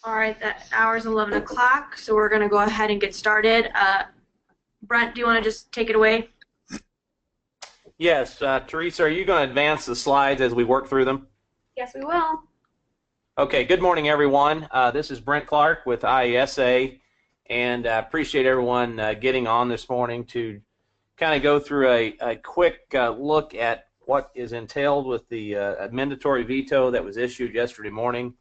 All right, that hour is 11 o'clock, so we're going to go ahead and get started. Brent, do you want to just take it away? Yes, Teresa, are you going to advance the slides as we work through them? Yes, we will. Okay, good morning, everyone. This is Brent Clark with IESA, and I appreciate everyone getting on this morning to kind of go through a quick look at what is entailed with the amendatory veto that was issued yesterday morning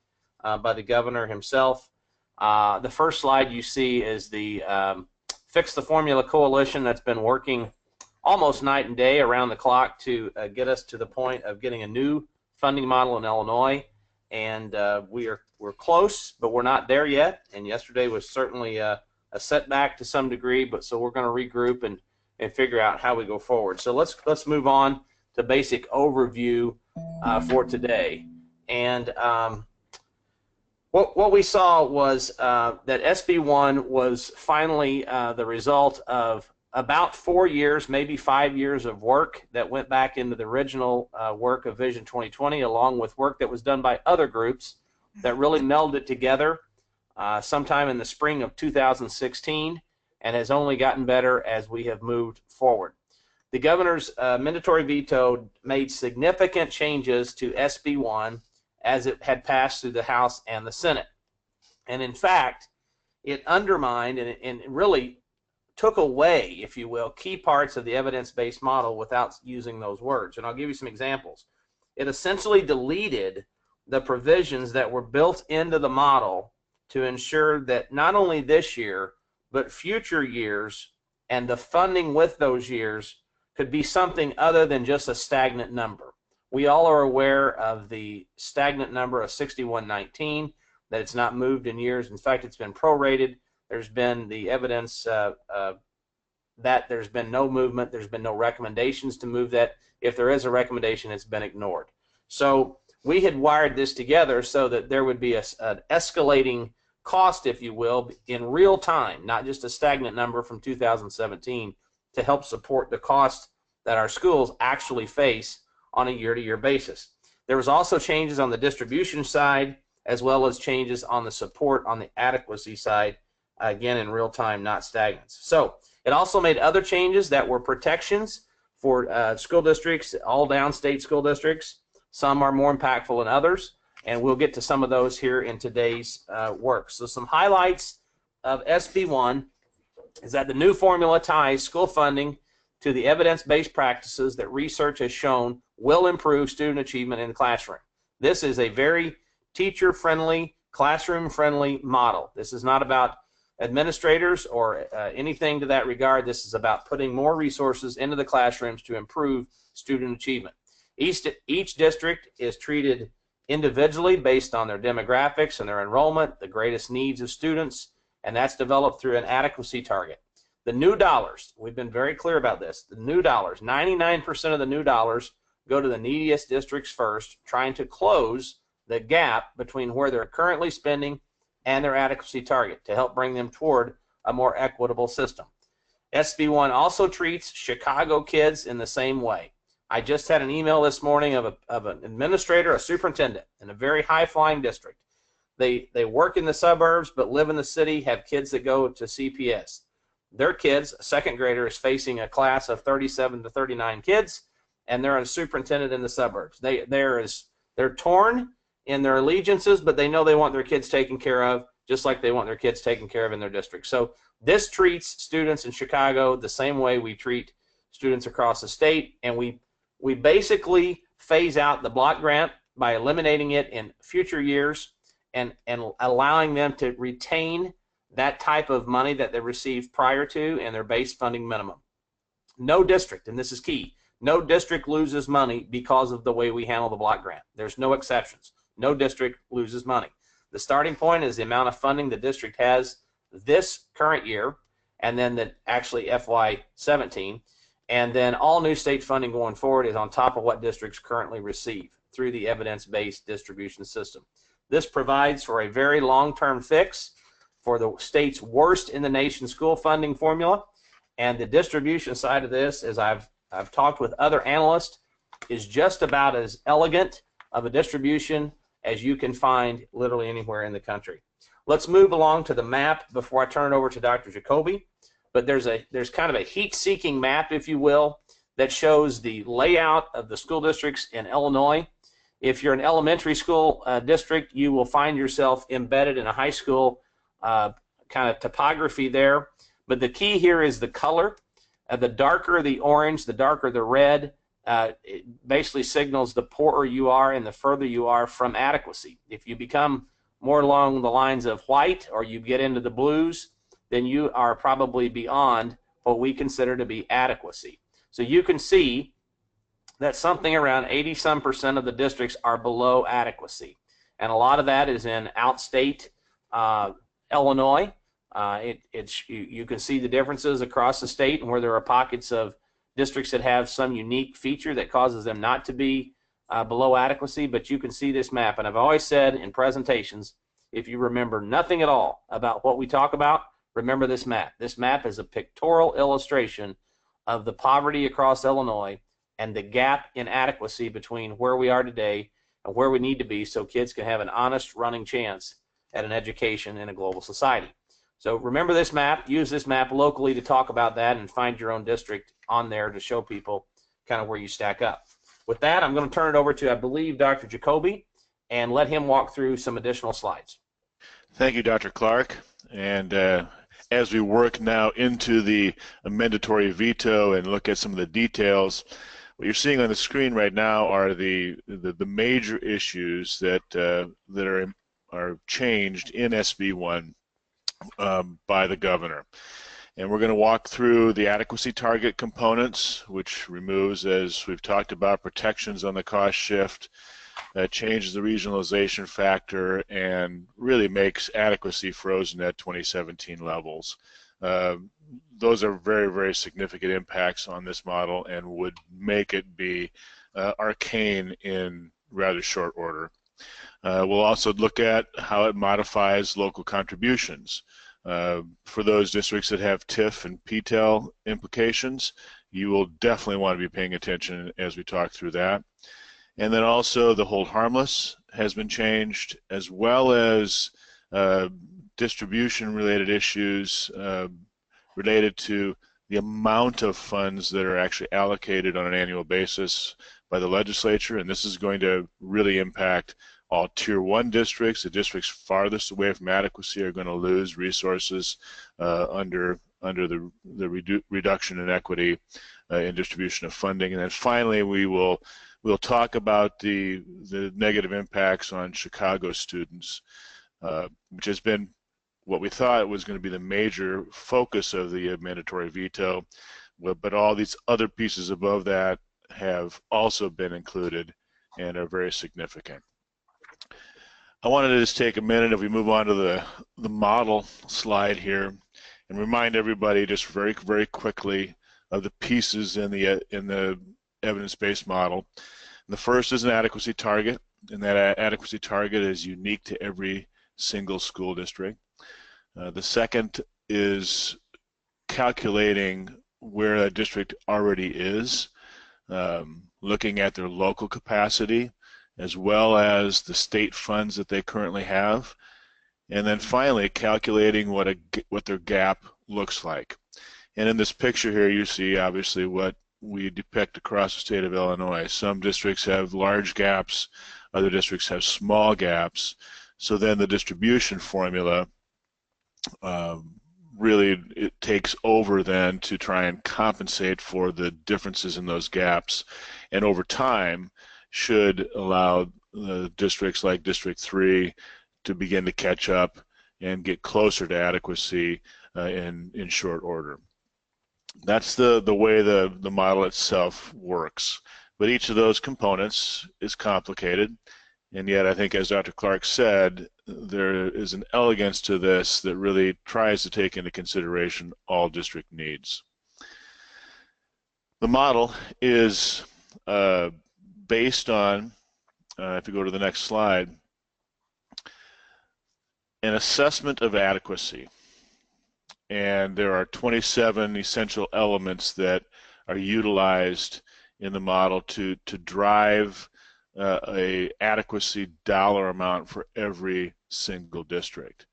by the governor himself. The first slide you see is the Fix the Formula Coalition that's been working almost night and day around the clock to get us to the point of getting a new funding model in Illinois, and we're close, but we're not there yet. And yesterday was certainly a setback to some degree, but so we're going to regroup and figure out how we go forward. So let's move on to basic overview for today. And what we saw was that SB1 was finally the result of about 4 years, maybe 5 years of work that went back into the original work of Vision 2020, along with work that was done by other groups that really melded together sometime in the spring of 2016, and has only gotten better as we have moved forward. The governor's amendatory veto made significant changes to SB1 as it had passed through the House and the Senate. And in fact, it undermined and really took away, if you will, key parts of the evidence-based model without using those words. And I'll give you some examples. It essentially deleted the provisions that were built into the model to ensure that not only this year, but future years and the funding with those years could be something other than just a stagnant number. We all are aware of the stagnant number of 6119, that it's not moved in years. In fact, it's been prorated. There's been the evidence that there's been no movement. There's been no recommendations to move that. If there is a recommendation, it's been ignored. So we had wired this together so that there would be an escalating cost, if you will, in real time, not just a stagnant number from 2017, to help support the cost that our schools actually face on a year-to-year basis. There was also changes on the distribution side, as well as changes on the support on the adequacy side, again in real time, not stagnants. So it also made other changes that were protections for school districts, all downstate school districts. Some are more impactful than others, and we'll get to some of those here in today's work. So some highlights of SB1 is that the new formula ties school funding to the evidence-based practices that research has shown will improve student achievement in the classroom. This is a very teacher-friendly, classroom-friendly model. This is not about administrators or anything to that regard. This is about putting more resources into the classrooms to improve student achievement. Each district is treated individually based on their demographics and their enrollment, the greatest needs of students, and that's developed through an adequacy target. The new dollars, we've been very clear about this, the new dollars, 99% of the new dollars go to the neediest districts first, trying to close the gap between where they're currently spending and their adequacy target to help bring them toward a more equitable system. SB1 also treats Chicago kids in the same way. I just had an email this morning of an administrator, a superintendent in a very high-flying district. They work in the suburbs but live in the city, have kids that go to CPS. Their kids, a second grader, is facing a class of 37 to 39 kids, and they're a superintendent in the suburbs. They're torn in their allegiances, but they know they want their kids taken care of just like they want their kids taken care of in their district. So this treats students in Chicago the same way we treat students across the state, and we basically phase out the block grant by eliminating it in future years and allowing them to retain that type of money that they received prior to and their base funding minimum. No district, and this is key, no district loses money because of the way we handle the block grant. There's no exceptions. No district loses money. The starting point is the amount of funding the district has this current year, and then actually FY17, and then all new state funding going forward is on top of what districts currently receive through the evidence-based distribution system. This provides for a very long-term fix for the state's worst in the nation school funding formula, and the distribution side of this, as I've talked with other analysts, is just about as elegant of a distribution as you can find literally anywhere in the country. Let's move along to the map before I turn it over to Dr. Jacoby. But there's kind of a heat-seeking map, if you will, that shows the layout of the school districts in Illinois. If you're an elementary school district, you will find yourself embedded in a high school kind of topography there. But the key here is the color. The darker the orange, the darker the red, it basically signals the poorer you are and the further you are from adequacy. If you become more along the lines of white or you get into the blues, then you are probably beyond what we consider to be adequacy. So you can see that something around 80-some% of the districts are below adequacy. And a lot of that is in outstate Illinois. You can see the differences across the state and where there are pockets of districts that have some unique feature that causes them not to be below adequacy, but you can see this map. And I've always said in presentations, if you remember nothing at all about what we talk about, remember this map. This map is a pictorial illustration of the poverty across Illinois and the gap in adequacy between where we are today and where we need to be so kids can have an honest running chance at an education in a global society. So remember this map, use this map locally to talk about that and find your own district on there to show people kind of where you stack up. With that, I'm going to turn it over to, I believe, Dr. Jacoby, and let him walk through some additional slides. Thank you, Dr. Clark. And as we work now into the amendatory veto and look at some of the details, what you're seeing on the screen right now are the major issues that are changed in SB1 by the governor. And we're going to walk through the adequacy target components, which removes, as we've talked about, protections on the cost shift, changes the regionalization factor, and really makes adequacy frozen at 2017 levels. Those are very, very significant impacts on this model and would make it be arcane in rather short order. We'll also look at how it modifies local contributions. For those districts that have TIF and PTEL implications, you will definitely want to be paying attention as we talk through that. And then also the hold harmless has been changed, as well as distribution related issues related to the amount of funds that are actually allocated on an annual basis by the legislature, and this is going to really impact all Tier 1 districts. The districts farthest away from adequacy are going to lose resources under the reduction in equity in distribution of funding. And then finally, we'll talk about the negative impacts on Chicago students, which has been what we thought was going to be the major focus of the mandatory veto, but all these other pieces above that have also been included and are very significant. I wanted to just take a minute, if we move on to the model slide here, and remind everybody just very, very quickly of the pieces in the evidence-based model. The first is an adequacy target, and that adequacy target is unique to every single school district. The second is calculating where a district already is, looking at their local capacity, as well as the state funds that they currently have, and then finally calculating what their gap looks like. And in this picture here, you see obviously what we depict across the state of Illinois. Some districts have large gaps, other districts have small gaps. So then the distribution formula really it takes over then to try and compensate for the differences in those gaps, and over time should allow the districts like District 3 to begin to catch up and get closer to adequacy in short order. That's the way the model itself works. But each of those components is complicated, and yet I think, as Dr. Clark said, there is an elegance to this that really tries to take into consideration all district needs. The model is based on, if you go to the next slide, an assessment of adequacy. And there are 27 essential elements that are utilized in the model to drive a adequacy dollar amount for every single district.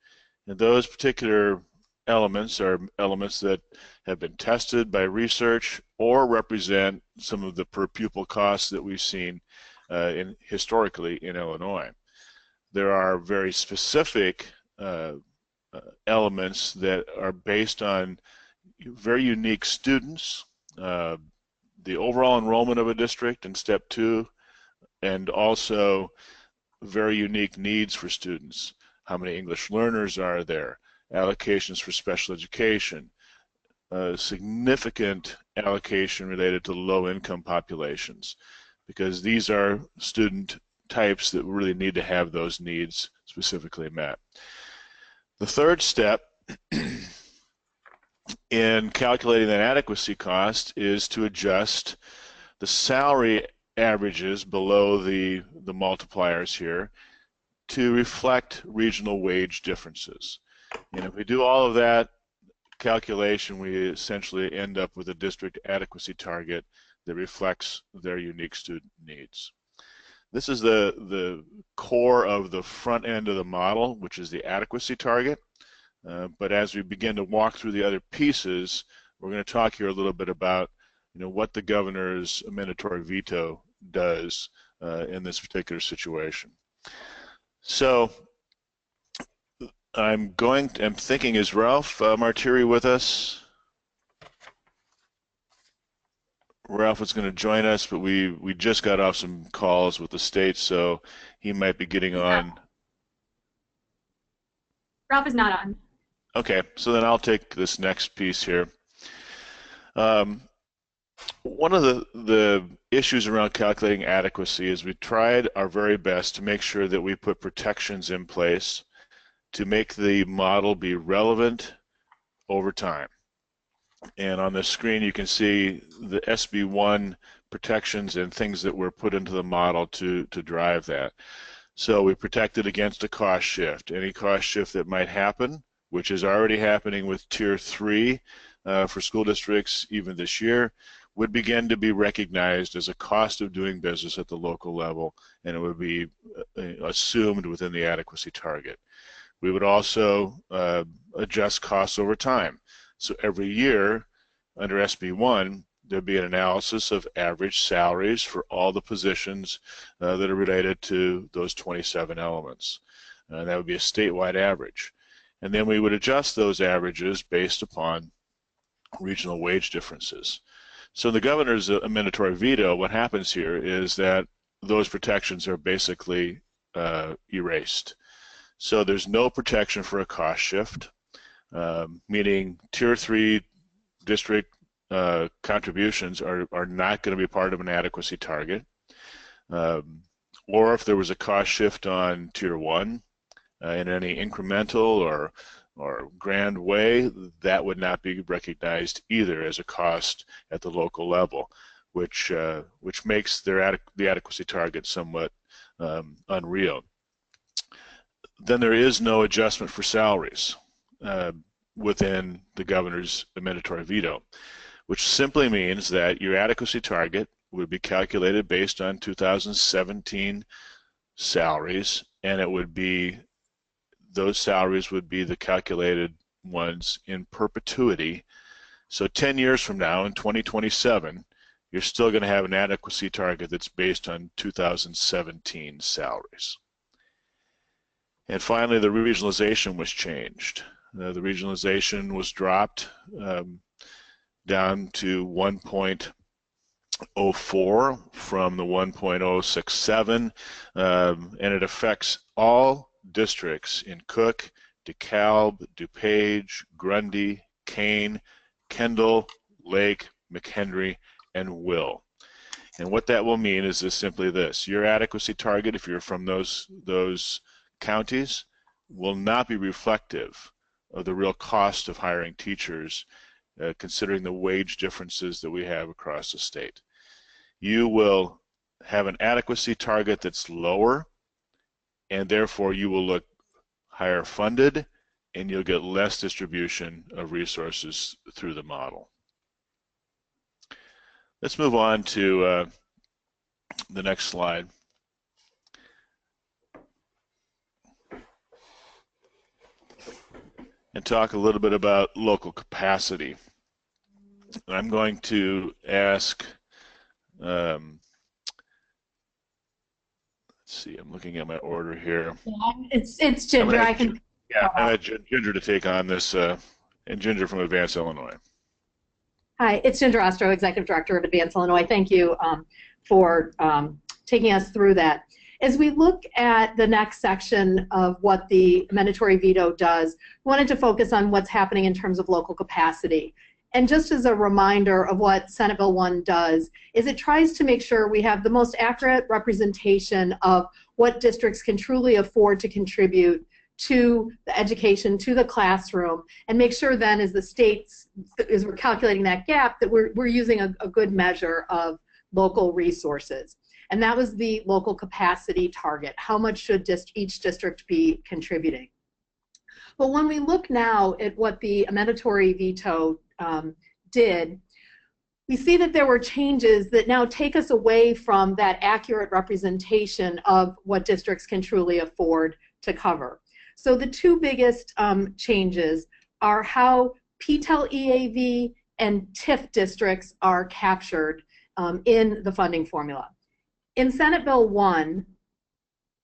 And those particular elements are elements that have been tested by research or represent some of the per pupil costs that we've seen historically in Illinois. There are very specific elements that are based on very unique students, the overall enrollment of a district in step 2, and also very unique needs for students. How many English learners are there? Allocations for special education, significant allocation related to low-income populations, because these are student types that really need to have those needs specifically met. The third step in calculating that adequacy cost is to adjust the salary averages below the multipliers here to reflect regional wage differences. And if we do all of that calculation, we essentially end up with a district adequacy target that reflects their unique student needs. This is the core of the front end of the model, which is the adequacy target. But as we begin to walk through the other pieces, we're going to talk here a little bit about what the governor's amendatory veto does in this particular situation. So I'm thinking, is Ralph Martiri with us? Ralph is going to join us, but we just got off some calls with the state, so he might be getting on. Ralph is not on. Okay, so then I'll take this next piece here. One of the issues around calculating adequacy is we tried our very best to make sure that we put protections in place to make the model be relevant over time. And on the screen you can see the SB1 protections and things that were put into the model to drive that. So we protected against a cost shift. Any cost shift that might happen, which is already happening with Tier 3 for school districts even this year, would begin to be recognized as a cost of doing business at the local level, and it would be assumed within the adequacy target. We would also adjust costs over time. So every year under SB1, there'd be an analysis of average salaries for all the positions that are related to those 27 elements. That would be a statewide average. And then we would adjust those averages based upon regional wage differences. So the governor's amendatory veto, what happens here is that those protections are basically erased. So there's no protection for a cost shift, meaning Tier 3 district contributions are not going to be part of an adequacy target. Or if there was a cost shift on Tier 1 in any incremental or grand way, that would not be recognized either as a cost at the local level, which makes the adequacy target somewhat unreal. Then there is no adjustment for salaries within the governor's amendatory veto, which simply means that your adequacy target would be calculated based on 2017 salaries, and it would be those salaries would be the calculated ones in perpetuity. So 10 years from now, in 2027, you're still going to have an adequacy target that's based on 2017 salaries. And finally, the regionalization was changed. The regionalization was dropped down to 1.04 from the 1.067, and it affects all districts in Cook, DeKalb, DuPage, Grundy, Kane, Kendall, Lake, McHenry, and Will. And what that will mean is simply this: your adequacy target, if you're from those counties, will not be reflective of the real cost of hiring teachers, considering the wage differences that we have across the state. You will have an adequacy target that's lower, and therefore you will look higher funded, and you'll get less distribution of resources through the model. Let's move on to the next slide. and talk a little bit about local capacity. I'm going to ask, let's see, I'm looking at my order here. Yeah, it's Ginger. I can. Yeah, I'm at Ginger to take on this, and Ginger from Advance Illinois. Hi, it's Ginger Ostro, Executive Director of Advance Illinois. Thank you for taking us through that. As we look at the next section of what the amendatory veto does, we wanted to focus on what's happening in terms of local capacity. And just as a reminder of what Senate Bill 1 does, is it tries to make sure we have the most accurate representation of what districts can truly afford to contribute to the education, to the classroom, and make sure then as the states, as we're calculating that gap, that we're using a good measure of local resources. And that was the local capacity target. How much should each district be contributing? But when we look now at what the amendatory veto did, we see that there were changes that now take us away from that accurate representation of what districts can truly afford to cover. So the two biggest changes are how PTEL EAV and TIF districts are captured in the funding formula. In Senate Bill 1,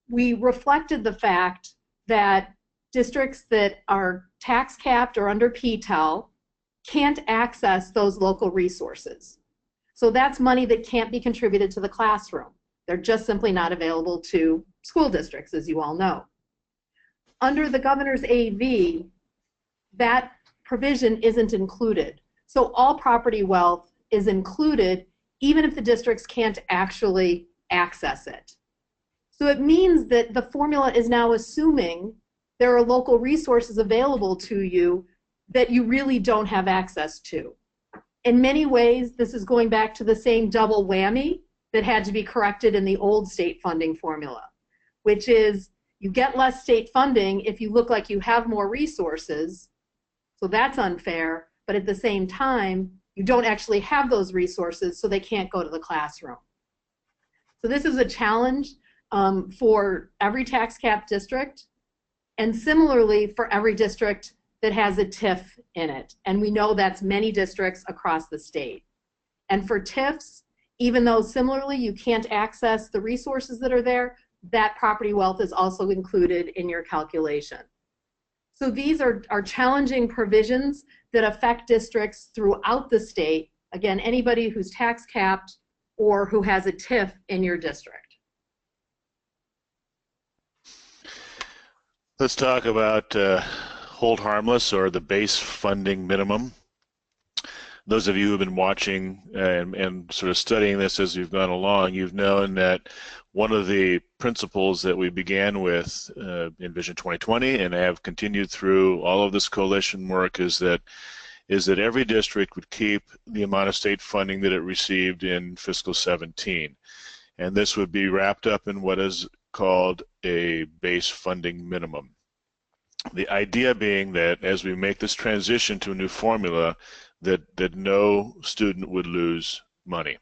we reflected the fact that districts that are tax capped or under PTEL can't access those local resources. So that's money that can't be contributed to the classroom. They're just simply not available to school districts, as you all know. Under the governor's AV, that provision isn't included. So all property wealth is included even if the districts can't actually access it. So it means that the formula is now assuming there are local resources available to you that you really don't have access to. In many ways, this is going back to the same double whammy that had to be corrected in the old state funding formula, which is you get less state funding if you look like you have more resources, so that's unfair, but at the same time, you don't actually have those resources, so they can't go to the classroom. So this is a challenge for every tax cap district, and similarly for every district that has a TIF in it. And we know that's many districts across the state. And for TIFs, even though similarly you can't access the resources that are there, that property wealth is also included in your calculation. So these are challenging provisions that affect districts throughout the state. Again, anybody who's tax capped or who has a TIF in your district. Let's talk about hold harmless, or the base funding minimum. Those of you who have been watching and sort of studying this as you've gone along, you've known that one of the principles that we began with in Vision 2020 and have continued through all of this coalition work is that every district would keep the amount of state funding that it received in fiscal 17. And this would be wrapped up in what is called a base funding minimum. The idea being that as we make this transition to a new formula, that no student would lose money.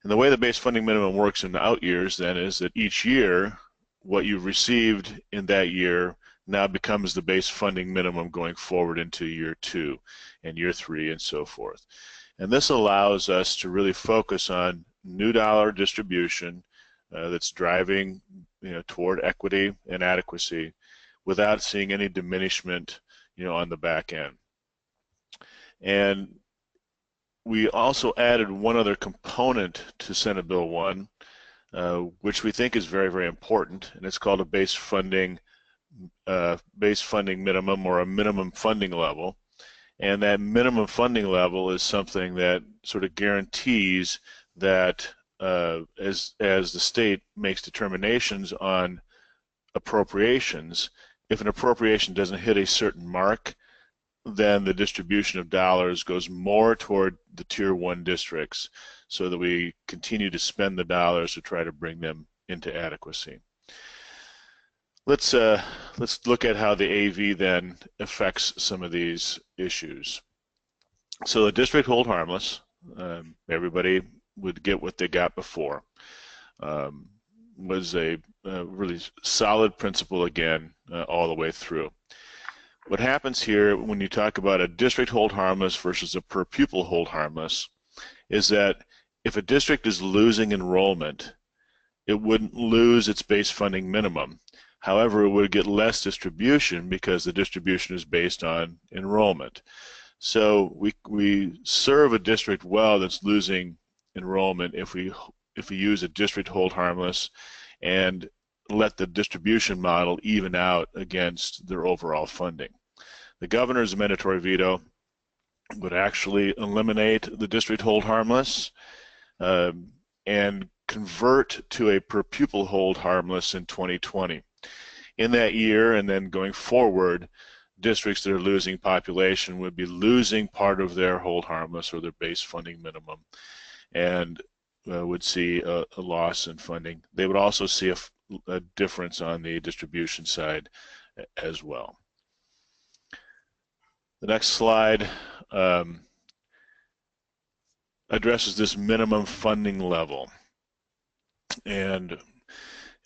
And the way the base funding minimum works in the out years then is that each year what you've received in that year now becomes the base funding minimum going forward into year 2 and year 3 and so forth. And this allows us to really focus on new dollar distribution that's driving toward equity and adequacy without seeing any diminishment on the back end. And we also added one other component to Senate Bill 1, which we think is very, very important, and it's called a base funding minimum, or a minimum funding level. And that minimum funding level is something that sort of guarantees that as the state makes determinations on appropriations, if an appropriation doesn't hit a certain mark, then the distribution of dollars goes more toward the Tier 1 districts so that we continue to spend the dollars to try to bring them into adequacy. Let's look at how the AV then affects some of these issues. So the district hold harmless. Everybody would get what they got before. Was a really solid principle again all the way through. what happens here when you talk about a district hold harmless versus a per pupil hold harmless is that if a district is losing enrollment, it wouldn't lose its base funding minimum. However, it would get less distribution because the distribution is based on enrollment. So we serve a district well that's losing enrollment if we use a district hold harmless and let the distribution model even out against their overall funding. The governor's amendatory veto would actually eliminate the district hold harmless and convert to a per pupil hold harmless in 2020. In that year and then going forward, districts that are losing population would be losing part of their hold harmless or their base funding minimum and would see a loss in funding. They would also see a difference on the distribution side as well. The next slide addresses this minimum funding level. And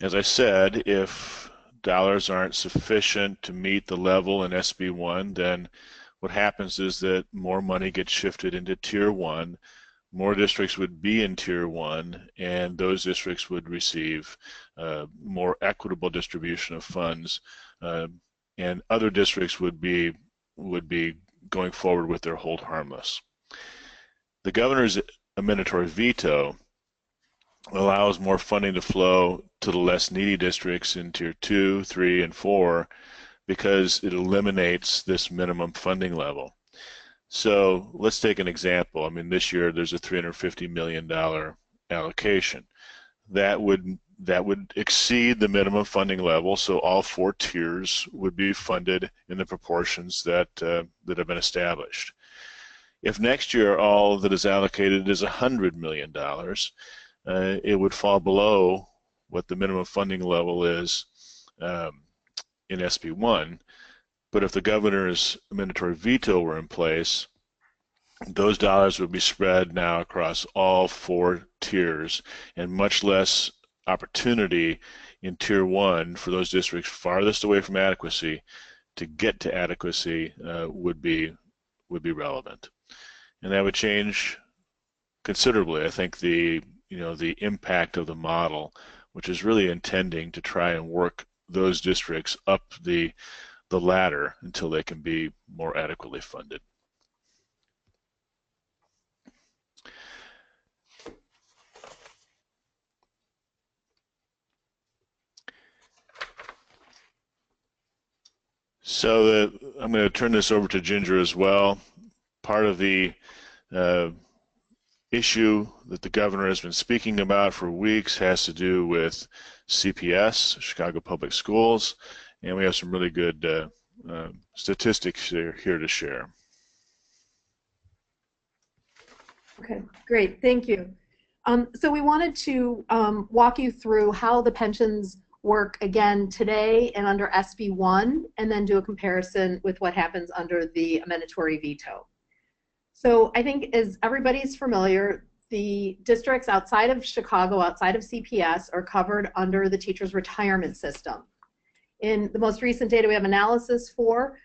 as I said, if dollars aren't sufficient to meet the level in SB1, then what happens is that more money gets shifted into Tier 1, more districts would be in Tier 1, and those districts would receive more equitable distribution of funds, and other districts would be going forward with their hold harmless. The governor's amendatory veto allows more funding to flow to the less needy districts in Tier 2, 3, and 4 because it eliminates this minimum funding level. So let's take an example. I mean, this year there's a $350 million allocation. That would exceed the minimum funding level, so all 4 tiers would be funded in the proportions that that have been established. If next year all that is allocated is $100 million, it would fall below what the minimum funding level is in SB1. But if the governor's amendatory veto were in place, those dollars would be spread now across all 4 tiers, and much less opportunity in Tier 1 for those districts farthest away from adequacy to get to adequacy would be relevant. And that would change considerably, I think, the impact of the model, which is really intending to try and work those districts up the ladder until they can be more adequately funded. So I'm going to turn this over to Ginger as well. Part of the issue that the governor has been speaking about for weeks has to do with CPS, Chicago Public Schools, and we have some really good statistics here to share. Okay, great, thank you. So we wanted to walk you through how the pensions work again today and under SB1, and then do a comparison with what happens under the amendatory veto. So I think, as everybody's familiar, the districts outside of Chicago, outside of CPS, are covered under the teacher's retirement system. In the most recent data we have analysis for,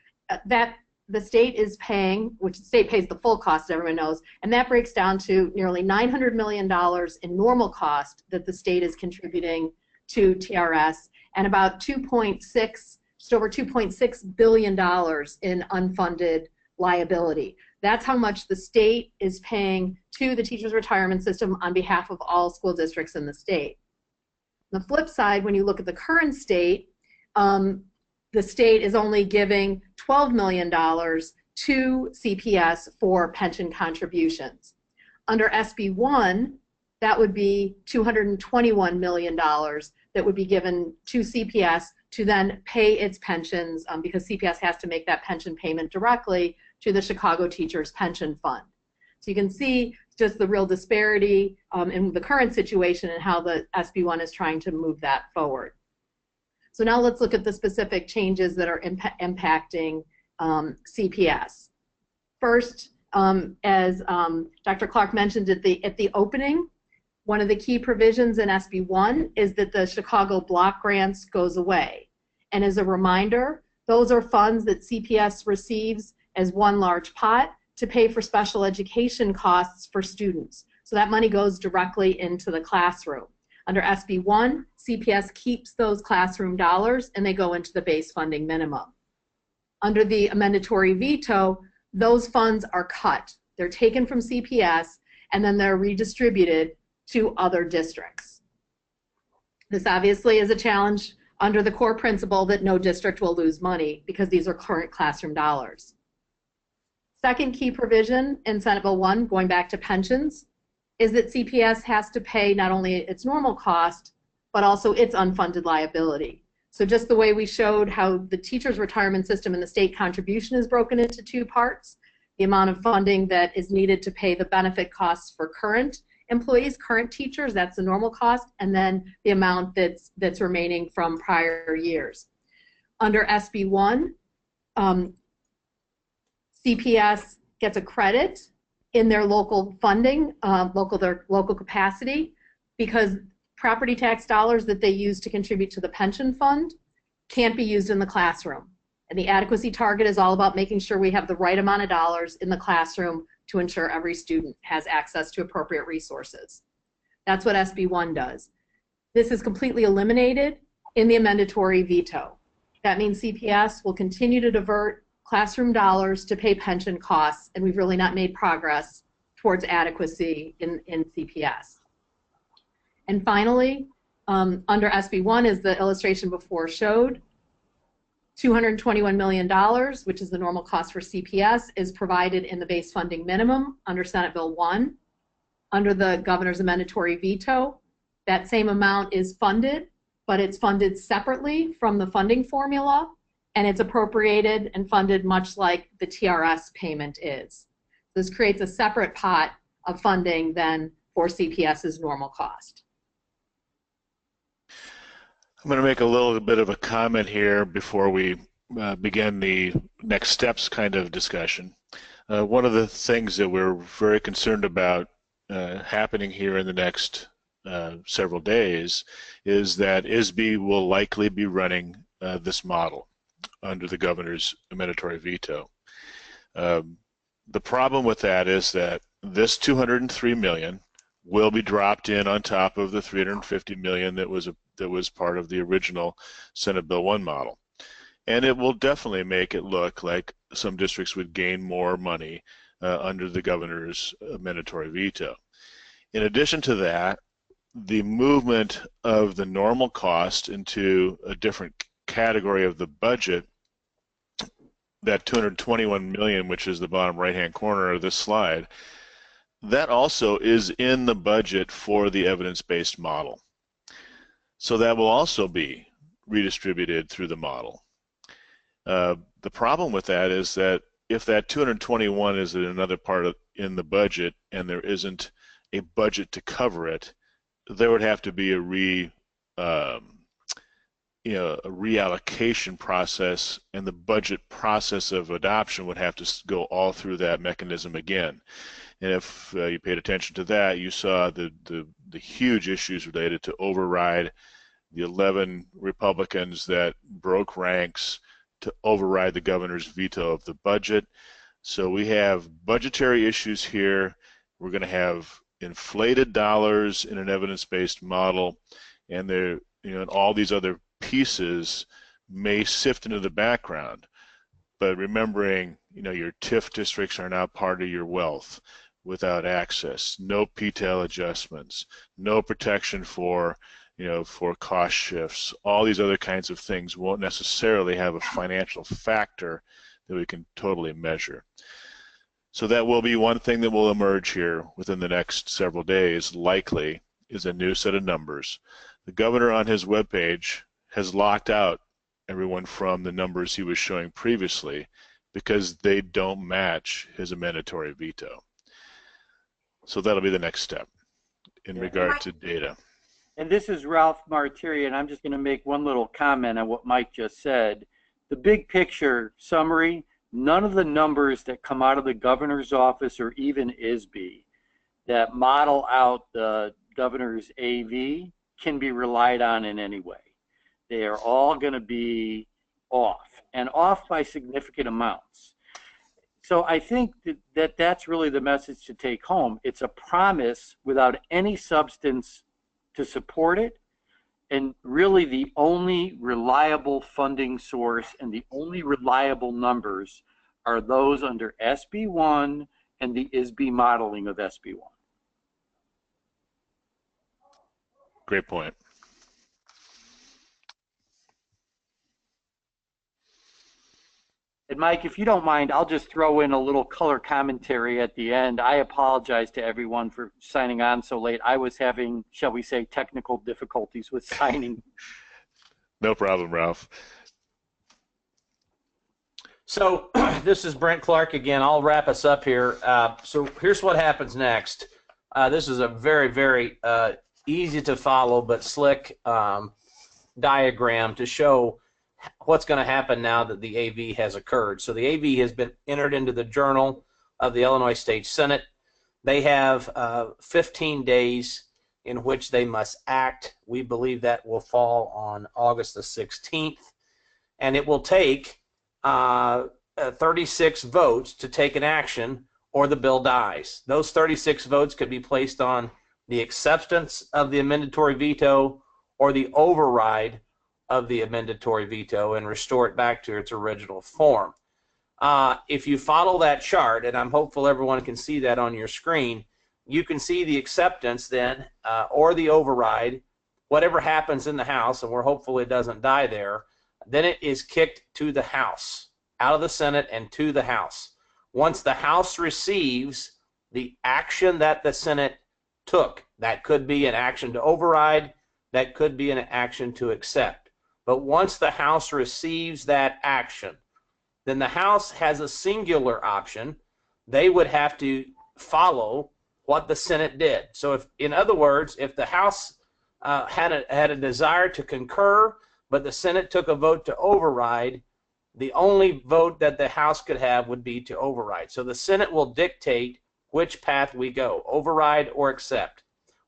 that the state is paying, which the state pays the full cost, everyone knows, and that breaks down to nearly $900 million in normal cost that the state is contributing to TRS, and about just over $2.6 billion in unfunded liability. That's how much the state is paying to the teacher's retirement system on behalf of all school districts in the state. On the flip side, when you look at the current state, the state is only giving $12 million to CPS for pension contributions. Under SB1, that would be $221 million that would be given to CPS to then pay its pensions, because CPS has to make that pension payment directly to the Chicago Teachers Pension Fund. So you can see just the real disparity in the current situation and how the SB1 is trying to move that forward. So now let's look at the specific changes that are impacting CPS. First, as Dr. Clark mentioned at the opening, one of the key provisions in SB1 is that the Chicago block grants goes away. And as a reminder, Those are funds that CPS receives as one large pot to pay for special education costs for students. So that money goes directly into the classroom. Under SB1, CPS keeps those classroom dollars and they go into the base funding minimum. Under the amendatory veto, those funds are cut. They're taken from CPS and then they're redistributed to other districts. This obviously is a challenge under the core principle that no district will lose money because these are current classroom dollars. Second key provision in Senate Bill 1, going back to pensions, is that CPS has to pay not only its normal cost, but also its unfunded liability. So just the way we showed how the teacher's retirement system and the state contribution is broken into two parts, the amount of funding that is needed to pay the benefit costs for current employees, current teachers, that's the normal cost, and then the amount that's remaining from prior years. Under SB1, CPS gets a credit in their local funding, their local capacity, because property tax dollars that they use to contribute to the pension fund can't be used in the classroom. And the adequacy target is all about making sure we have the right amount of dollars in the classroom to ensure every student has access to appropriate resources. That's what SB1 does. This is completely eliminated in the amendatory veto. That means CPS will continue to divert classroom dollars to pay pension costs, and we've really not made progress towards adequacy in CPS. And finally, under SB1, as the illustration before showed, $221 million, which is the normal cost for CPS, is provided in the base funding minimum under Senate Bill 1. Under the governor's amendatory veto, that same amount is funded, but it's funded separately from the funding formula, and it's appropriated and funded much like the TRS payment is. This creates a separate pot of funding than for CPS's normal cost. I'm going to make a little bit of a comment here before we begin the next steps kind of discussion. One of the things that we're very concerned about happening here in the next several days is that SB will likely be running this model under the governor's amendatory veto. The problem with that is that this $203 million will be dropped in on top of the $350 million that was part of the original Senate Bill 1 model. And it will definitely make it look like some districts would gain more money under the governor's amendatory veto. In addition to that, the movement of the normal cost into a different category of the budget, that $221 million, which is the bottom right-hand corner of this slide, that also is in the budget for the evidence-based model. So that will also be redistributed through the model. The problem with that is that if that 221 is in another part in the budget and there isn't a budget to cover it, there would have to be a reallocation process, and the budget process of adoption would have to go all through that mechanism again. And if you paid attention to that, you saw the huge issues related to override, the 11 Republicans that broke ranks to override the governor's veto of the budget. So we have budgetary issues here. We're going to have inflated dollars in an evidence-based model, and there, and all these other pieces may sift into the background. But remembering, your TIF districts are now part of your wealth without access, no PTEL adjustments, no protection for cost shifts. All these other kinds of things won't necessarily have a financial factor that we can totally measure. So that will be one thing that will emerge here within the next several days, likely, is a new set of numbers. The governor on his webpage has locked out everyone from the numbers he was showing previously because they don't match his amendatory veto. So that'll be the next step in regard to data. And this is Ralph Martiri, and I'm just going to make one little comment on what Mike just said. The big picture summary, none of the numbers that come out of the governor's office or even SB that model out the governor's AV can be relied on in any way. They are all going to be off, and off by significant amounts. So I think that's really the message to take home. It's a promise without any substance to support it, and really the only reliable funding source and the only reliable numbers are those under SB1 and the SB modeling of SB1. Great point. And Mike, if you don't mind, I'll just throw in a little color commentary at the end. I apologize to everyone for signing on so late. I was having, shall we say, technical difficulties with signing. No problem, Ralph. So this is Brent Clark again. I'll wrap us up here. So here's what happens next. This is a very, very easy to follow but slick diagram to show what's going to happen now that the AV has occurred. So the AV has been entered into the Journal of the Illinois State Senate. They have 15 days in which they must act. We believe that will fall on August the 16th. And it will take 36 votes to take an action or the bill dies. Those 36 votes could be placed on the acceptance of the amendatory veto or the override of the amendatory veto and restore it back to its original form. If you follow that chart, and I'm hopeful everyone can see that on your screen, you can see the acceptance then or the override, whatever happens in the House, and we're hopeful it doesn't die there, then it is kicked to the House, out of the Senate and to the House. Once the House receives the action that the Senate took, that could be an action to override, that could be an action to accept. But once the House receives that action, then the House has a singular option. They would have to follow what the Senate did. So if, in other words, if the House had a desire to concur, but the Senate took a vote to override, the only vote that the House could have would be to override. So the Senate will dictate which path we go, override or accept.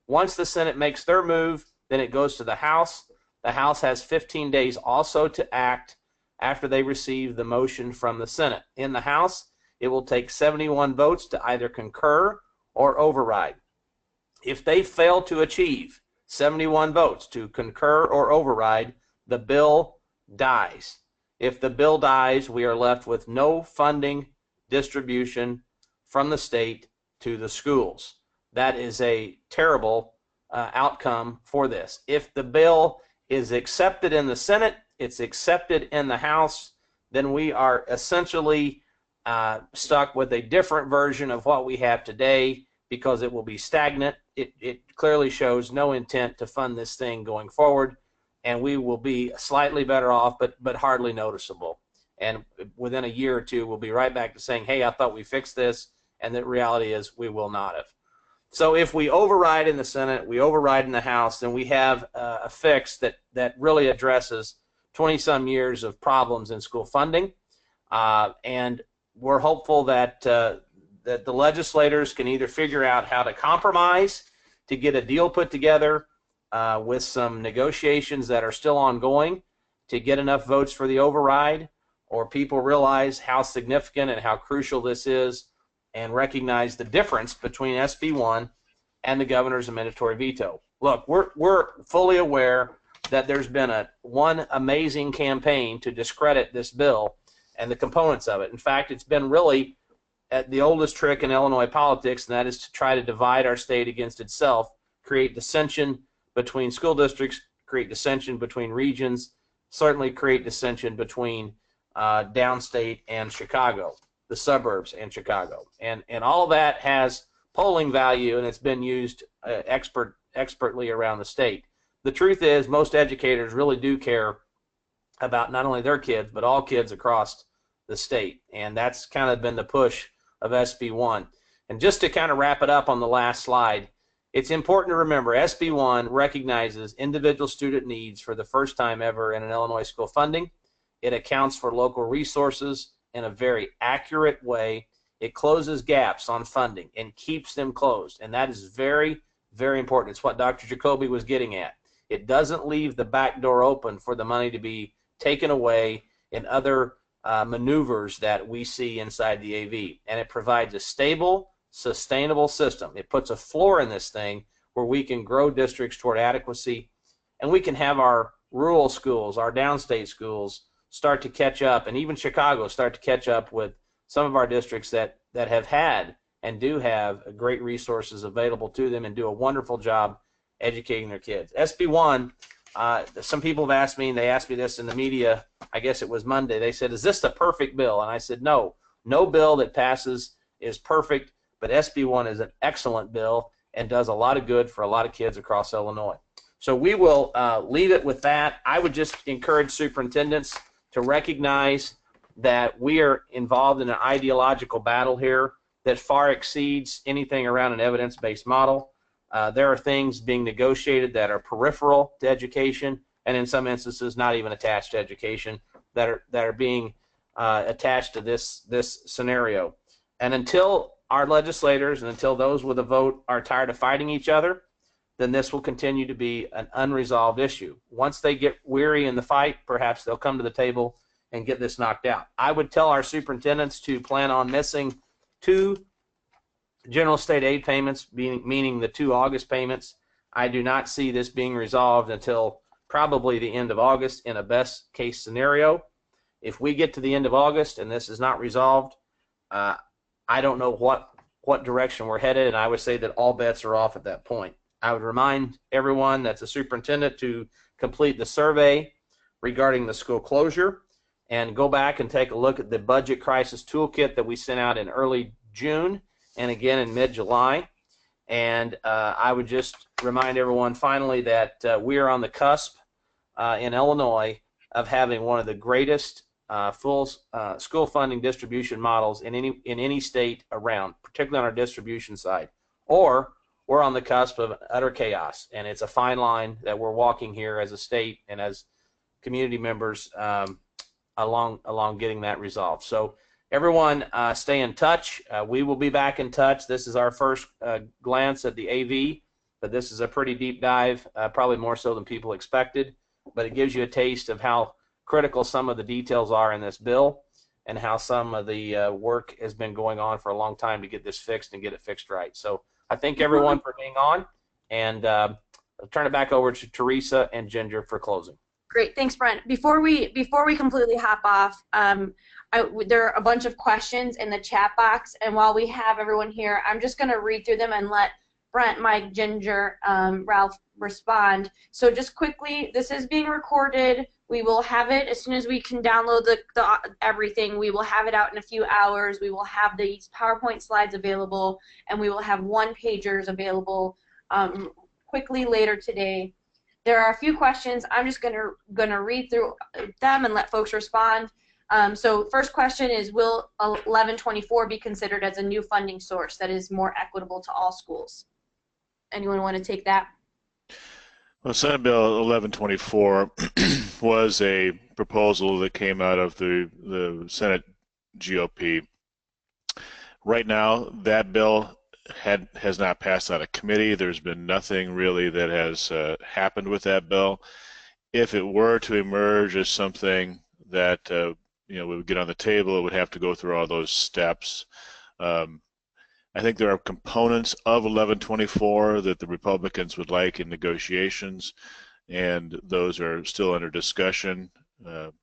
Once the Senate makes their move, then it goes to the House. The House has 15 days also to act after they receive the motion from the Senate. In the House, it will take 71 votes to either concur or override. If they fail to achieve 71 votes to concur or override, the bill dies. If the bill dies, we are left with no funding distribution from the state to the schools. That is a terrible outcome for this. If the bill is accepted in the Senate, it's accepted in the House, then we are essentially stuck with a different version of what we have today because it will be stagnant. It clearly shows no intent to fund this thing going forward, and we will be slightly better off, but hardly noticeable. And within a year or two, we'll be right back to saying, hey, I thought we fixed this, and the reality is we will not have. So if we override in the Senate, we override in the House, then we have a fix that really addresses 20-some years of problems in school funding. And we're hopeful that that the legislators can either figure out how to compromise to get a deal put together with some negotiations that are still ongoing to get enough votes for the override, or people realize how significant and how crucial this is and recognize the difference between SB1 and the governor's amendatory veto. Look, we're fully aware that there's been one amazing campaign to discredit this bill and the components of it. In fact, it's been really the oldest trick in Illinois politics, and that is to try to divide our state against itself, create dissension between school districts, create dissension between regions, certainly create dissension between downstate and Chicago, the suburbs and Chicago. And all of that has polling value, and it's been used expertly around the state. The truth is most educators really do care about not only their kids, but all kids across the state. And that's kind of been the push of SB1. And just to kind of wrap it up on the last slide, it's important to remember SB1 recognizes individual student needs for the first time ever in an Illinois school funding. It accounts for local resources in a very accurate way. It closes gaps on funding and keeps them closed. And that is very, very important. It's what Dr. Jacoby was getting at. It doesn't leave the back door open for the money to be taken away and other maneuvers that we see inside the AV. And it provides a stable, sustainable system. It puts a floor in this thing where we can grow districts toward adequacy, and we can have our rural schools, our downstate schools, start to catch up, and even Chicago start to catch up with some of our districts that have had and do have great resources available to them and do a wonderful job educating their kids. SB1, some people have asked me, and they asked me this in the media, I guess it was Monday, they said, is this the perfect bill? And I said, no bill that passes is perfect, but SB1 is an excellent bill and does a lot of good for a lot of kids across Illinois. So we will leave it with that. I would just encourage superintendents to recognize that we are involved in an ideological battle here that far exceeds anything around an evidence-based model. There are things being negotiated that are peripheral to education, and in some instances not even attached to education, that are being attached to this scenario. And until our legislators and until those with a vote are tired of fighting each other, then this will continue to be an unresolved issue. Once they get weary in the fight, perhaps they'll come to the table and get this knocked out. I would tell our superintendents to plan on missing 2 general state aid payments, meaning the 2 August payments. I do not see this being resolved until probably the end of August in a best case scenario. If we get to the end of August and this is not resolved, I don't know what direction we're headed, and I would say that all bets are off at that point. I would remind everyone that's a superintendent to complete the survey regarding the school closure and go back and take a look at the budget crisis toolkit that we sent out in early June and again in mid-July. And I would just remind everyone finally that we are on the cusp in Illinois of having one of the greatest full school funding distribution models in any state around, particularly on our distribution side. Or we're on the cusp of utter chaos, and it's a fine line that we're walking here as a state and as community members along getting that resolved. So everyone stay in touch. We will be back in touch. This is our first glance at the AV, but this is a pretty deep dive, probably more so than people expected, but it gives you a taste of how critical some of the details are in this bill and how some of the work has been going on for a long time to get this fixed and get it fixed right. So I thank everyone for being on, and I'll turn it back over to Teresa and Ginger for closing. Great, thanks, Brent. Before we completely hop off, there are a bunch of questions in the chat box, and while we have everyone here, I'm just going to read through them and let Brent, Mike, Ginger, Ralph respond. So just quickly, this is being recorded. We will have it as soon as we can download the everything. We will have it out in a few hours. We will have these PowerPoint slides available, and we will have one-pagers available quickly later today. There are a few questions. I'm just gonna read through them and let folks respond. So first question is, will 1124 be considered as a new funding source that is more equitable to all schools? Anyone want to take that? Well, Senate Bill 1124 was a proposal that came out of the Senate GOP. Right now, that bill has not passed out of committee. There's been nothing really that has happened with that bill. If it were to emerge as something that we would get on the table, it would have to go through all those steps. I think there are components of 1124 that the Republicans would like in negotiations, and those are still under discussion.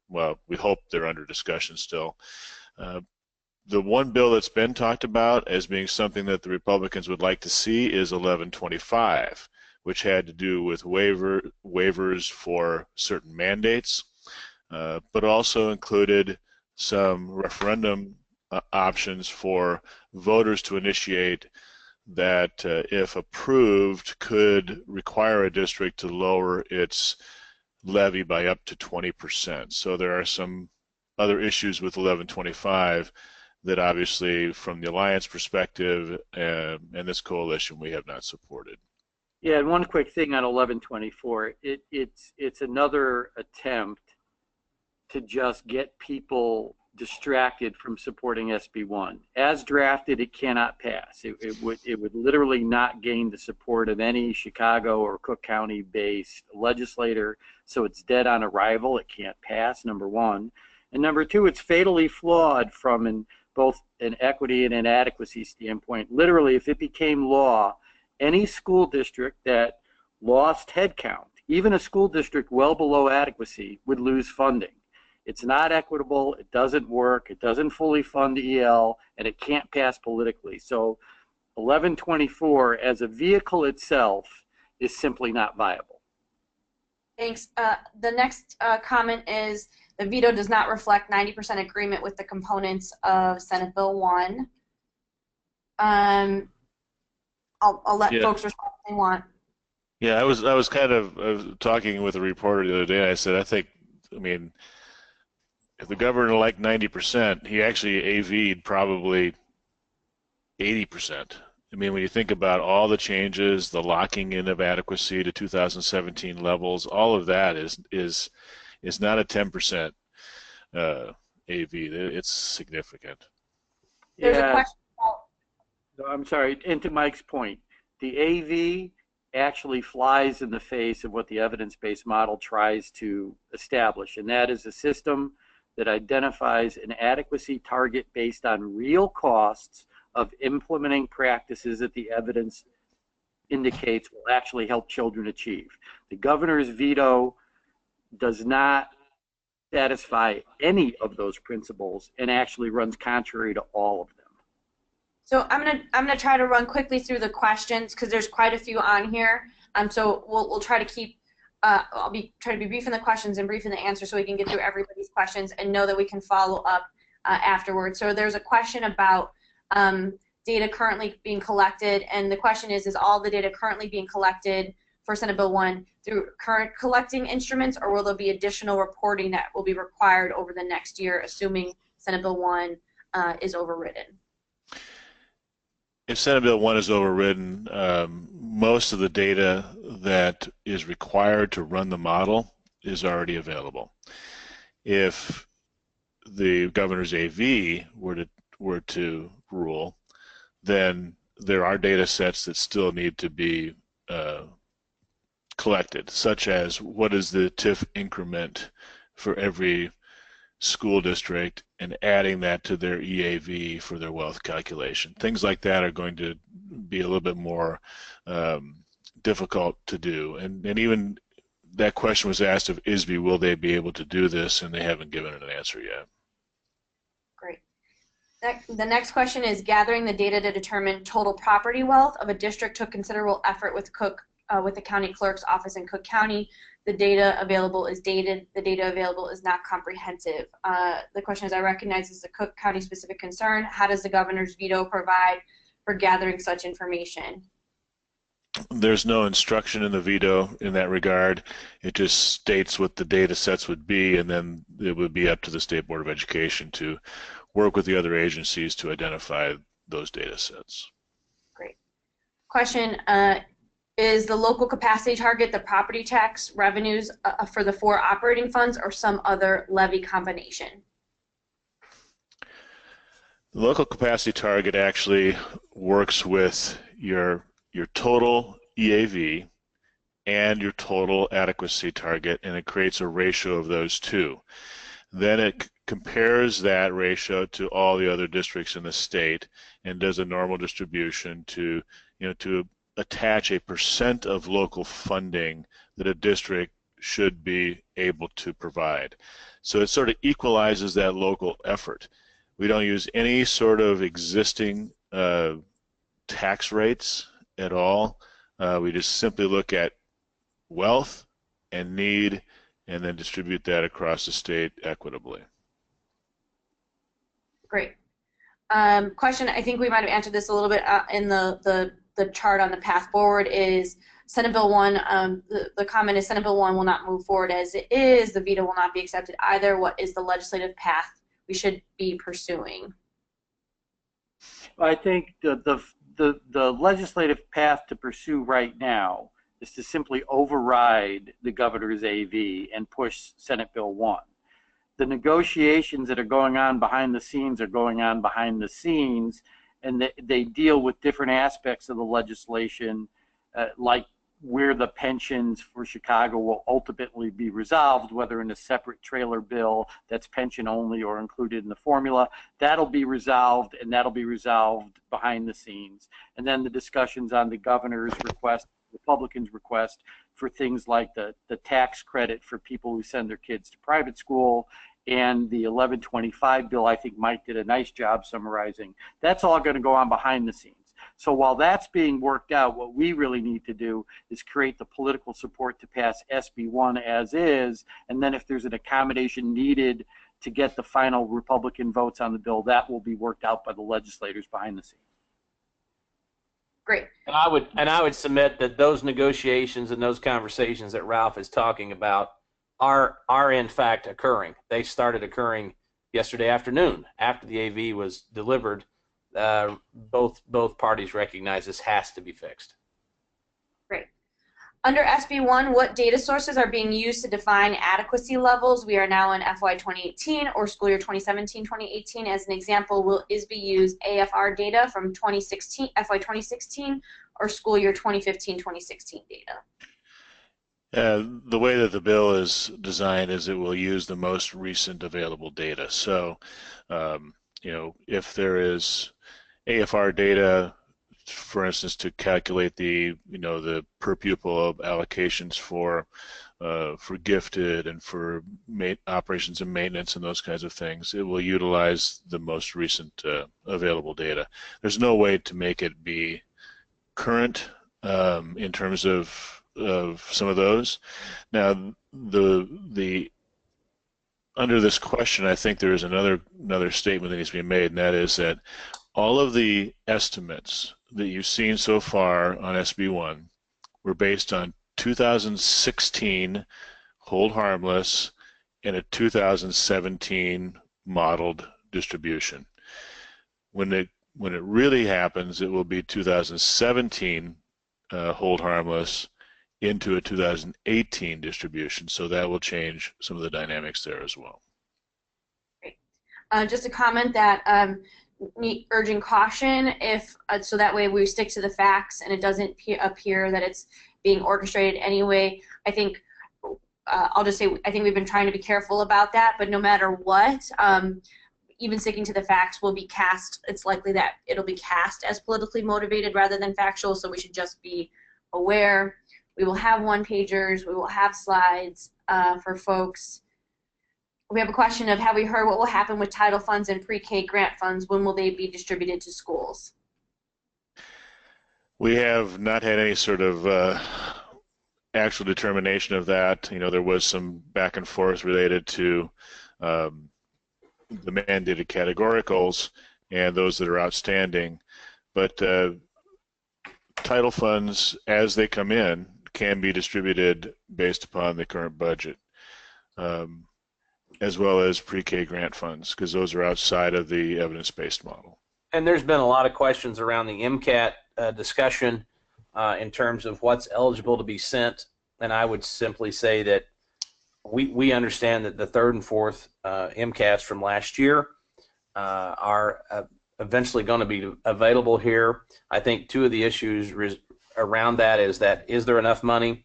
Well, we hope they're under discussion still. The one bill that's been talked about as being something that the Republicans would like to see is 1125, which had to do with waivers for certain mandates, but also included some referendum options for voters to initiate that, if approved, could require a district to lower its levy by up to 20%. So there are some other issues with 1125 that obviously from the Alliance perspective and this coalition we have not supported. Yeah, and one quick thing on 1124, it's another attempt to just get people distracted from supporting SB1. As drafted, it cannot pass. It would literally not gain the support of any Chicago or Cook County based legislator, so it's dead on arrival. It can't pass, number one. And number two, it's fatally flawed from both an equity and an adequacy standpoint. Literally, if it became law, any school district that lost headcount, even a school district well below adequacy, would lose funding. It's not equitable, it doesn't work, it doesn't fully fund EL, and it can't pass politically. So 1124 as a vehicle itself is simply not viable. Thanks. The next comment is the veto does not reflect 90% agreement with the components of Senate Bill 1. I'll let folks respond if they want. Yeah, I was kind of talking with a reporter the other day, and I said, I mean, if the governor liked 90%, he actually AV'd probably 80%. I mean, when you think about all the changes, the locking in of adequacy to 2017 levels, all of that is not a 10% AV. It's significant. There's a Yeah. question No, I'm sorry, and to Mike's point, the AV actually flies in the face of what the evidence-based model tries to establish, and that is a system that identifies an adequacy target based on real costs of implementing practices that the evidence indicates will actually help children achieve. The governor's veto does not satisfy any of those principles and actually runs contrary to all of them. So I'm gonna try to run quickly through the questions because there's quite a few on here. So we'll try to keep. I'll try to be brief in the questions and brief in the answers so we can get through everybody's questions and know that we can follow up afterwards. So there's a question about data currently being collected, and the question is all the data currently being collected for Senate Bill 1 through current collecting instruments, or will there be additional reporting that will be required over the next year, assuming Senate Bill 1 is overridden? If Senate Bill 1 is overridden, most of the data that is required to run the model is already available. If the governor's AV were to rule, then there are data sets that still need to be collected, such as what is the TIF increment for every school district and adding that to their EAV for their wealth calculation. Things like that are going to be a little bit more difficult to do. And even that question was asked of ISB, will they be able to do this? And they haven't given an answer yet. Great. The next question is gathering the data to determine total property wealth of a district took considerable effort with the county clerk's office in Cook County. The data available is dated. The data available is not comprehensive. The question is, I recognize this is a Cook County specific concern. How does the governor's veto provide for gathering such information? There's no instruction in the veto in that regard. It just states what the data sets would be, and then it would be up to the State Board of Education to work with the other agencies to identify those data sets. Great. Question, is the local capacity target the property tax revenues for the 4 operating funds or some other levy combination? The local capacity target actually works with your total EAV and your total adequacy target, and it creates a ratio of those two. Then it compares that ratio to all the other districts in the state and does a normal distribution to attach a % of local funding that a district should be able to provide. So it sort of equalizes that local effort. We don't use any sort of existing tax rates at all. We just simply look at wealth and need and then distribute that across the state equitably. Great. Question, I think we might have answered this a little bit in the chart on the path forward is Senate Bill 1, the comment is Senate Bill 1 will not move forward as it is, the veto will not be accepted either. What is the legislative path we should be pursuing? I think the legislative path to pursue right now is to simply override the governor's AV and push Senate Bill 1. The negotiations that are going on behind the scenes are going on behind the scenes, and they deal with different aspects of the legislation, like where the pensions for Chicago will ultimately be resolved, whether in a separate trailer bill that's pension only or included in the formula. That'll be resolved, and that'll be resolved behind the scenes. And then the discussions on the governor's request, Republicans' request for things like the tax credit for people who send their kids to private school, and the 1125 bill, I think Mike did a nice job summarizing. That's all going to go on behind the scenes. So while that's being worked out, what we really need to do is create the political support to pass SB1 as is, and then if there's an accommodation needed to get the final Republican votes on the bill, that will be worked out by the legislators behind the scenes. Great. And I would submit that those negotiations and those conversations that Ralph is talking about are in fact occurring. They started occurring yesterday afternoon after the AV was delivered. Both parties recognize this has to be fixed. Great. Under SB1, what data sources are being used to define adequacy levels? We are now in FY 2018 or school year 2017-2018. As an example, will ISB use AFR data from FY 2016 or school year 2015-2016 data? The way that the bill is designed is it will use the most recent available data. So, if there is AFR data, for instance, to calculate the per pupil allocations for gifted and for operations and maintenance and those kinds of things, it will utilize the most recent available data. There's no way to make it be current in terms of some of those. Now, under this question, I think there is another statement that needs to be made, and that is that all of the estimates that you've seen so far on SB1 were based on 2016 hold harmless and a 2017 modeled distribution. When it really happens, it will be 2017 hold harmless into a 2018 distribution, so that will change some of the dynamics there as well. Great. Just a comment that urging caution so that way we stick to the facts and it doesn't appear that it's being orchestrated anyway. I think I'll just say I think we've been trying to be careful about that, but no matter what, even sticking to the facts will be cast. It's likely that it'll be cast as politically motivated rather than factual, so we should just be aware. We will have one-pagers. We will have slides for folks. We have a question of, have we heard what will happen with title funds and pre-K grant funds? When will they be distributed to schools? We have not had any sort of actual determination of that. There was some back and forth related to the mandated categoricals and those that are outstanding. But title funds, as they come in, can be distributed based upon the current budget, as well as pre-K grant funds, because those are outside of the evidence-based model. And there's been a lot of questions around the MCAT discussion in terms of what's eligible to be sent, and I would simply say that we understand that the third and fourth MCATs from last year are eventually going to be available here. I think two of the issues around that is there enough money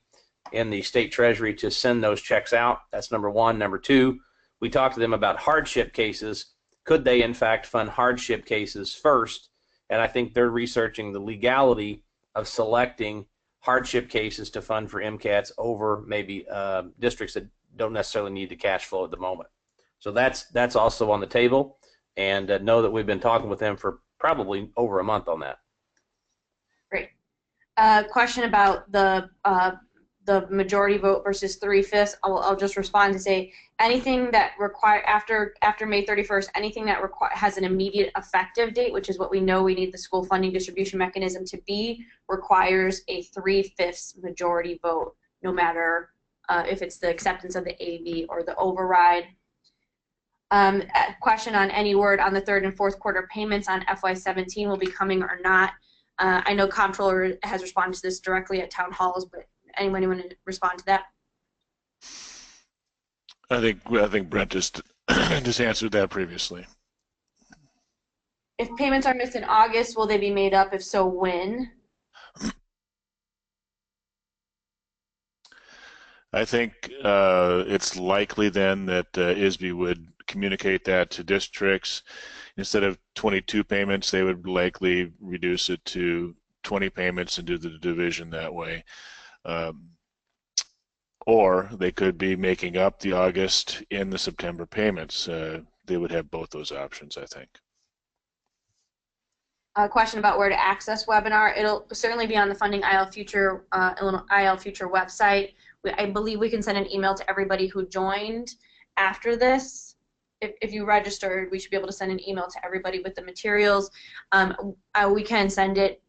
in the state treasury to send those checks out? That's number one. Number two, we talked to them about hardship cases. Could they in fact fund hardship cases first? And I think they're researching the legality of selecting hardship cases to fund for MCATs over maybe districts that don't necessarily need the cash flow at the moment. So that's also on the table, and know that we've been talking with them for probably over a month on that. Great. Question about the majority vote versus 3/5. I'll just respond to say anything that after May 31st, anything that has an immediate effective date, which is what we know we need the school funding distribution mechanism to be, requires a 3/5 majority vote, no matter if it's the acceptance of the AV or the override. A question on any word on the third and fourth quarter payments on FY17 will be coming or not. I know Comptroller has responded to this directly at town halls, but anyone want to respond to that? I think Brent just answered that previously. If payments are missed in August, will they be made up? If so, when? I think it's likely then that ISB would communicate that to districts. Instead of 22 payments, they would likely reduce it to 20 payments and do the division that way. Or they could be making up the August in the September payments. They would have both those options, I think. A question about where to access webinar. It'll certainly be on the Funding IL Future IL Future website. I believe we can send an email to everybody who joined after this. If you registered, we should be able to send an email to everybody with the materials. We can send it,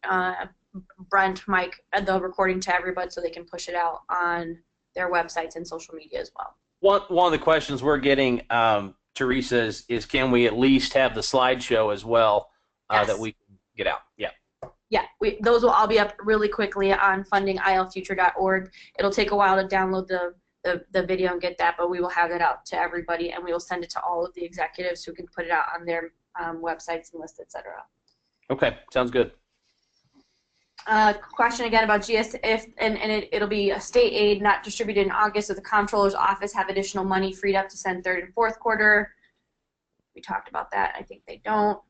Brent, Mike, the recording to everybody so they can push it out on their websites and social media as well. One of the questions we're getting, Teresa, is can we at least have the slideshow as well Yes. that we can get out? Yeah. Yeah, those will all be up really quickly on fundingilfuture.org. It'll take a while to download the video and get that, but we will have that out to everybody, and we will send it to all of the executives who can put it out on their websites and lists, etc. Okay, sounds good. Question again about GS, it'll be a state aid not distributed in August, so the comptroller's office have additional money freed up to send third and fourth quarter. We talked about that. I think they don't.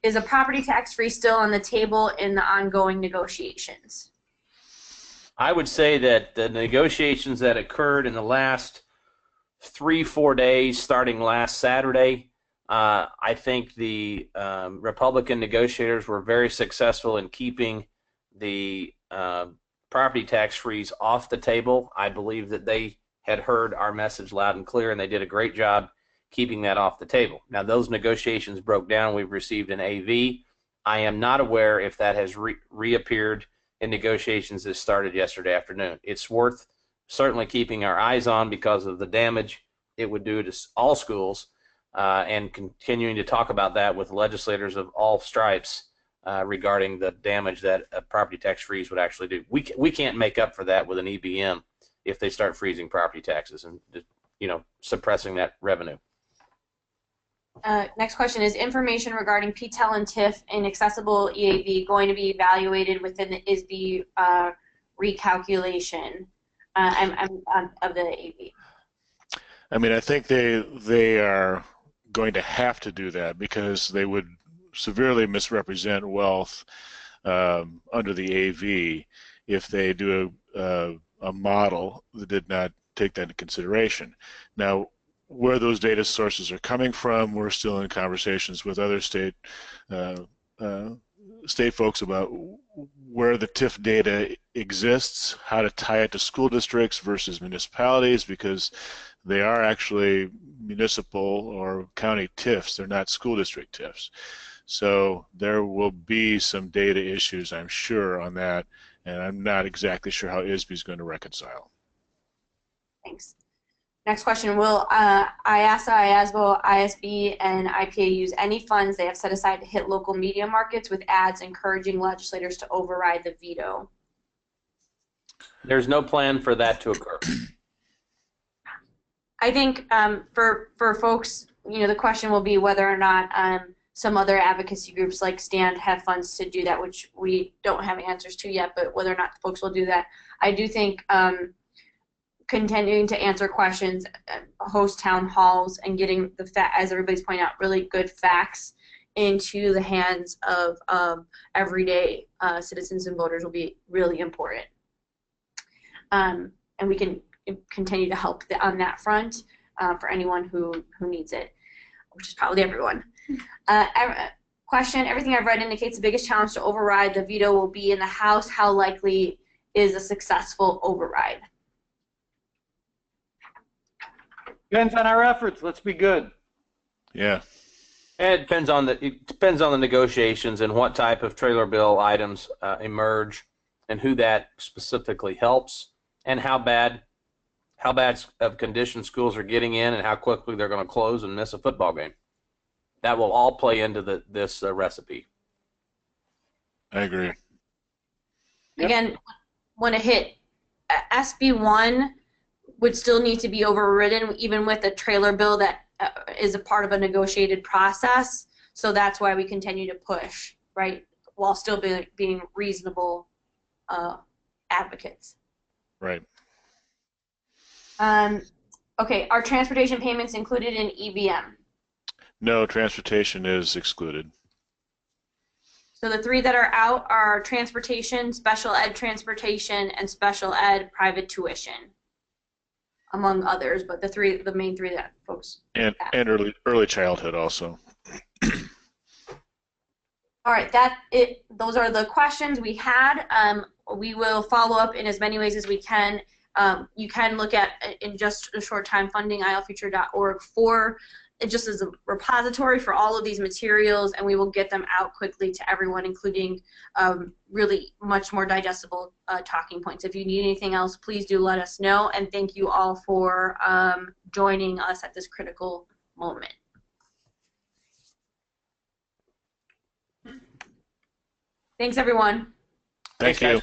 Is a property tax freeze still on the table in the ongoing negotiations? I would say that the negotiations that occurred in the last 3-4 days, starting last Saturday, I think the Republican negotiators were very successful in keeping the property tax freeze off the table. I believe that they had heard our message loud and clear, and they did a great job keeping that off the table. Now, those negotiations broke down. We've received an AV. I am not aware if that has reappeared in negotiations that started yesterday afternoon. It's worth certainly keeping our eyes on because of the damage it would do to all schools, and continuing to talk about that with legislators of all stripes regarding the damage that a property tax freeze would actually do. We can't make up for that with an EBM if they start freezing property taxes and, you know, suppressing that revenue. Next question is information regarding PTEL and TIF and accessible EAV going to be evaluated within the ISB recalculation of the AV? I mean, I think they are going to have to do that because they would severely misrepresent wealth under the AV if they do a model that did not take that into consideration. Now, where those data sources are coming from, we're still in conversations with other state folks about where the TIF data exists, how to tie it to school districts versus municipalities, because they are actually municipal or county TIFs. They're not school district TIFs. So there will be some data issues, I'm sure, on that, and I'm not exactly sure how ISB is going to reconcile. Thanks. Next question, will IASA, IASBO, ISB, and IPA use any funds they have set aside to hit local media markets with ads encouraging legislators to override the veto? There's no plan for that to occur. I think for folks, you know, the question will be whether or not some other advocacy groups like STAND have funds to do that, which we don't have answers to yet, but whether or not folks will do that. I do think continuing to answer questions, host town halls, and getting as everybody's pointing out, really good facts into the hands of everyday citizens and voters will be really important. And we can continue to help on that front for anyone who needs it, which is probably everyone. Question, everything I've read indicates the biggest challenge to override the veto will be in the House. How likely is a successful override? Depends on our efforts. Let's be good. Yeah. And it depends on the negotiations and what type of trailer bill items emerge, and who that specifically helps, and how bad of condition schools are getting in, and how quickly they're going to close and miss a football game. That will all play into this recipe. I agree. Again, want to hit SB1 would still need to be overridden, even with a trailer bill that is a part of a negotiated process. So that's why we continue to push, right, while still being reasonable advocates. Right. Okay, are transportation payments included in EBM? No, transportation is excluded. So the three that are out are transportation, special ed transportation, and special ed private tuition, among others, but the main three that folks And early childhood also. All right, those are the questions we had. We will follow up in as many ways as we can. You can look at, in just a short time, funding ilfuture.org for just as a repository for all of these materials, and we will get them out quickly to everyone, including really much more digestible talking points. If you need anything else, please do let us know, and thank you all for joining us at this critical moment. Thanks, everyone. Thank you. Guys.